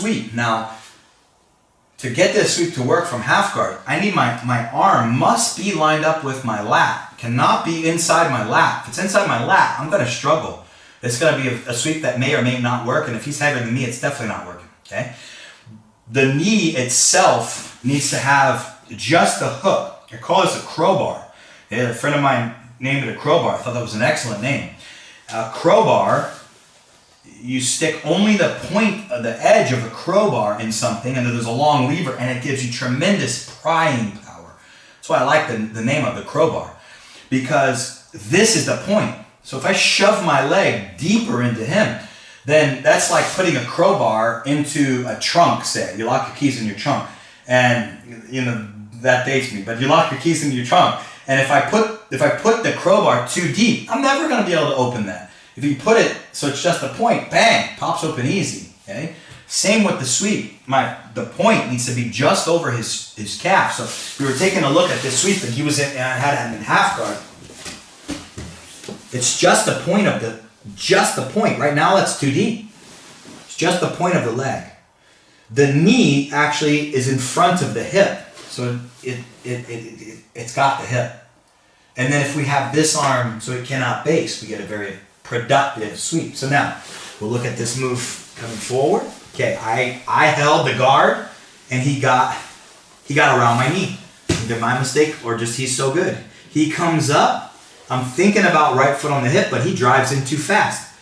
sweep. Now, to get this sweep to work from half guard, I need my arm must be lined up with my lat. Cannot be inside my lat. If it's inside my lat, I'm going to struggle. It's going to be a sweep that may or may not work, and if he's heavier than me, it's definitely not working, okay? The knee itself needs to have just a hook. I call this a crowbar. Yeah, a friend of mine named it a crowbar. I thought that was an excellent name. A crowbar, you stick only the point of the edge of a crowbar in something, and then there's a long lever, and it gives you tremendous prying power. That's why I like the name of the crowbar, because this is the point. So if I shove my leg deeper into him, then that's like putting a crowbar into a trunk, say. You lock your keys in your trunk, and you know, that dates me, but you lock your keys in your trunk, and if I put the crowbar too deep, I'm never going to be able to open that. If you put it so it's just a point, bang, pops open easy, okay? Same with the sweep. The point needs to be just over his calf. So we were taking a look at this sweep, and I had him in half guard. It's just the point of the point. Right now that's too deep. It's just the point of the leg. The knee actually is in front of the hip. So it's got the hip. And then if we have this arm so it cannot base, we get a very productive sweep. So now we'll look at this move coming forward. Okay, I held the guard, and he got around my knee. Either my mistake or just he's so good. He comes up. I'm thinking about right foot on the hip, but he drives in too fast.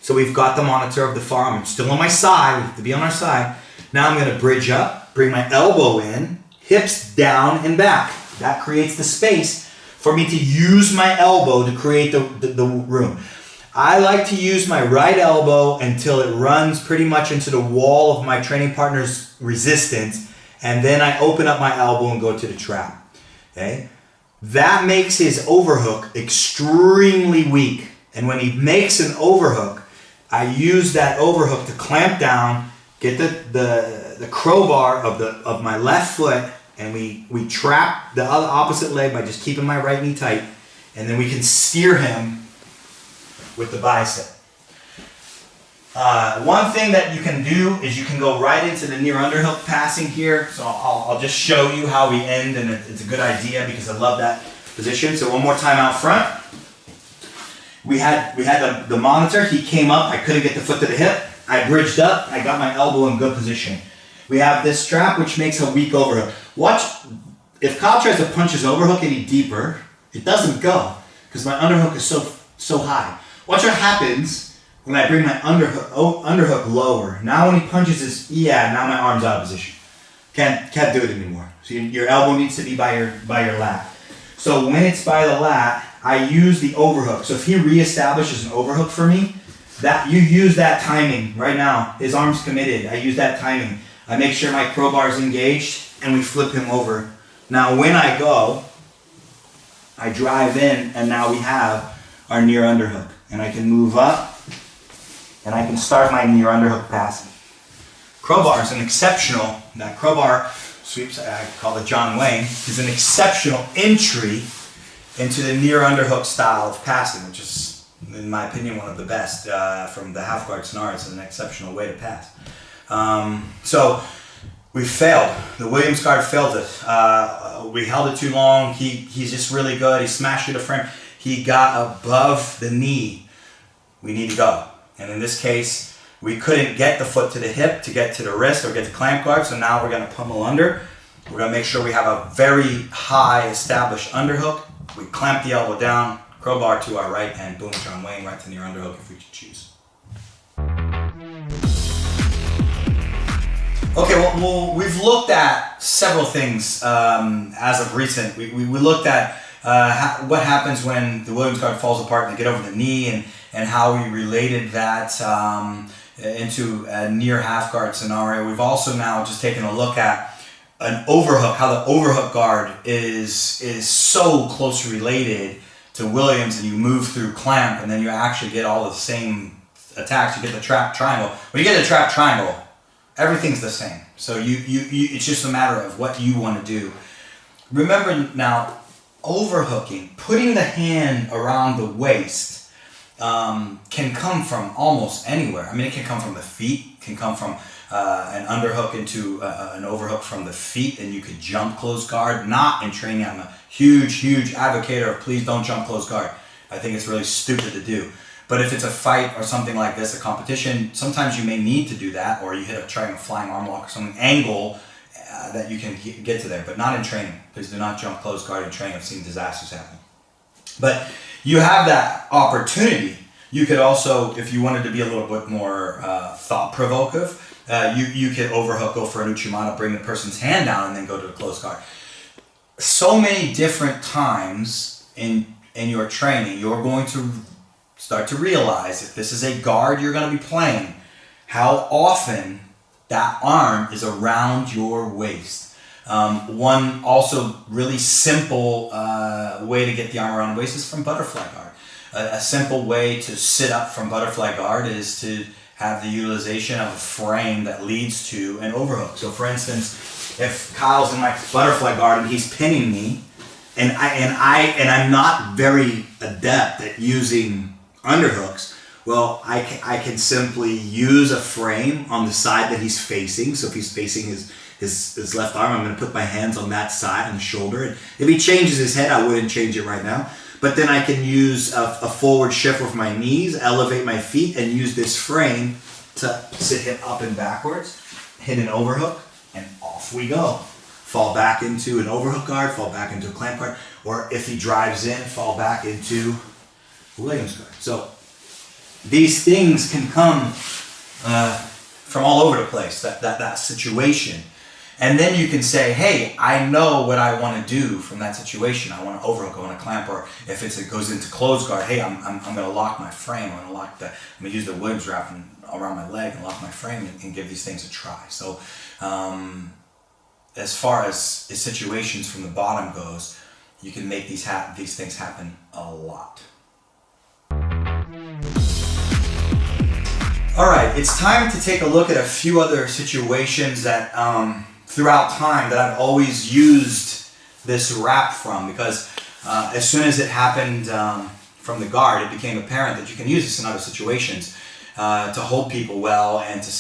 So we've got the monitor of the forearm. I'm still on my side. We have to be on our side. Now I'm going to bridge up, bring my elbow in, hips down and back. That creates the space for me to use my elbow to create the room. I like to use my right elbow until it runs pretty much into the wall of my training partner's resistance, and then I open up my elbow and go to the trap. Okay? That makes his overhook extremely weak. And when he makes an overhook, I use that overhook to clamp down, get the crowbar of my left foot, and we trap the other opposite leg by just keeping my right knee tight, and then we can steer him with the bicep. One thing that you can do is you can go right into the near underhook passing here. So I'll just show you how we end, and it's a good idea because I love that position. So one more time out front. We had the monitor. He came up. I couldn't get the foot to the hip. I bridged up. I got my elbow in good position. We have this strap, which makes a weak overhook. Watch, if Kyle tries to punch his overhook any deeper, it doesn't go because my underhook is so high. Watch what happens when I bring my underhook lower. Now when he punches now my arm's out of position. Can't do it anymore. So your elbow needs to be by your lat. So when it's by the lat, I use the overhook. So if he reestablishes an overhook for me, that you use that timing right now. His arm's committed. I use that timing. I make sure my crowbar is engaged, and we flip him over. Now when I go, I drive in, and now we have our near underhook. And I can move up, and I can start my near underhook passing. Crowbar is that crowbar sweeps, I call it John Wayne, is an exceptional entry into the near underhook style of passing, which is, in my opinion, one of the best from the half guard scenario. It's an exceptional way to pass. So we failed. The Williams guard failed it. We held it too long. He's just really good. He smashed through the frame. He got above the knee. We need to go. And in this case, we couldn't get the foot to the hip to get to the wrist or get the clamp guard, so now we're going to pummel under. We're going to make sure we have a very high established underhook. We clamp the elbow down, crowbar to our right, and boom, John Wayne right to near underhook if we choose. Okay, well, we've looked at several things as of recent. We looked at what happens when the Williams guard falls apart and they get over the knee, and how we related that into a near half guard scenario. We've also now just taken a look at an overhook, how the overhook guard is so closely related to Williams, and you move through clamp, and then you actually get all the same attacks. You get the trap triangle. When you get the trap triangle, everything's the same. So you it's just a matter of what you want to do. Remember now, overhooking, putting the hand around the waist, can come from almost anywhere. I mean, it can come from the feet, it can come from an underhook into an overhook from the feet, and you could jump close guard. Not in training. I'm a huge advocate of please don't jump close guard. I think it's really stupid to do. But if it's a fight or something like this, a competition, sometimes you may need to do that, or you trying a flying arm lock or something, angle that you can get to there, but not in training. Please do not jump close guard in training. I've seen disasters happen. But you have that opportunity. You could also, if you wanted to be a little bit more thought-provocative, you could overhook, go for an uchimata, bring the person's hand down, and then go to the close guard. So many different times in your training, you're going to start to realize if this is a guard you're going to be playing, how often that arm is around your waist. One also really simple way to get the arm around the waist is from butterfly guard. A simple way to sit up from butterfly guard is to have the utilization of a frame that leads to an overhook. So for instance, if Kyle's in my butterfly guard and he's pinning me, and I'm not very adept at using underhooks, well, I can simply use a frame on the side that he's facing. So if he's facing his left arm, I'm going to put my hands on that side, on the shoulder. And if he changes his head, I wouldn't change it right now. But then I can use a forward shift with my knees, elevate my feet, and use this frame to sit him up and backwards, hit an overhook, and off we go. Fall back into an overhook guard, fall back into a clamp guard, or if he drives in, fall back into a Williams guard. So these things can come from all over the place, that situation. And then you can say, hey, I know what I want to do from that situation. I want to overhook, I want to clamp, or if it goes into close guard, hey, I'm going to lock my frame. I'm going to use the Williams wrap around my leg and lock my frame and give these things a try. So as far as situations from the bottom goes, you can make these things happen a lot. All right, it's time to take a look at a few other situations that throughout time that I've always used this wrap from, because as soon as it happened from the guard, it became apparent that you can use this in other situations to hold people well and to